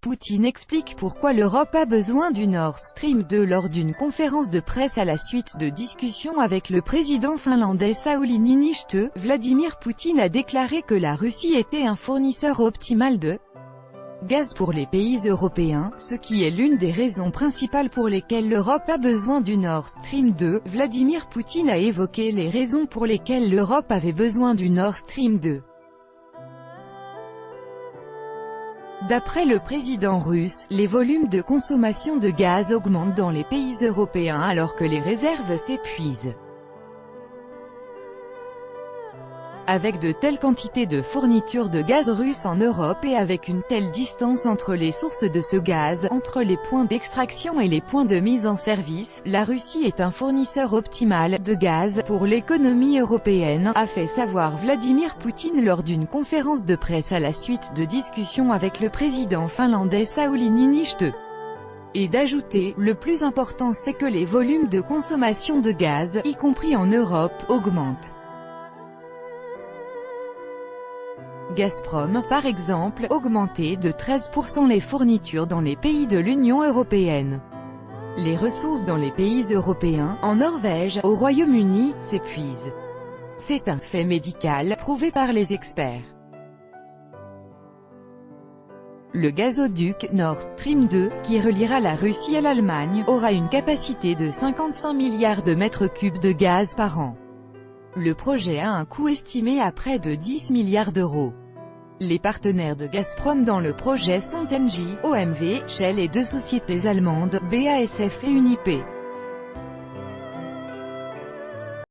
Poutine explique pourquoi l'Europe a besoin du Nord Stream 2 lors d'une conférence de presse à la suite de discussions avec le président finlandais Sauli Niinistö. Vladimir Poutine a déclaré que la Russie était un fournisseur optimal de gaz pour les pays européens, ce qui est l'une des raisons principales pour lesquelles l'Europe a besoin du Nord Stream 2. Vladimir Poutine a évoqué les raisons pour lesquelles l'Europe avait besoin du Nord Stream 2. D'après le président russe, les volumes de consommation de gaz augmentent dans les pays européens alors que les réserves s'épuisent. Avec de telles quantités de fourniture de gaz russe en Europe et avec une telle distance entre les sources de ce gaz, entre les points d'extraction et les points de mise en service, la Russie est un fournisseur optimal de gaz pour l'économie européenne, a fait savoir Vladimir Poutine lors d'une conférence de presse à la suite de discussions avec le président finlandais Sauli Niinistö. Et d'ajouter, le plus important c'est que les volumes de consommation de gaz, y compris en Europe, augmentent. Gazprom, par exemple, augmenté de 13% les fournitures dans les pays de l'Union européenne. Les ressources dans les pays européens, en Norvège, au Royaume-Uni, s'épuisent. C'est un fait médical, prouvé par les experts. Le gazoduc Nord Stream 2, qui reliera la Russie à l'Allemagne, aura une capacité de 55 milliards de mètres cubes de gaz par an. Le projet a un coût estimé à près de 10 milliards d'euros. Les partenaires de Gazprom dans le projet sont Engie, OMV, Shell et deux sociétés allemandes, BASF et Unipe.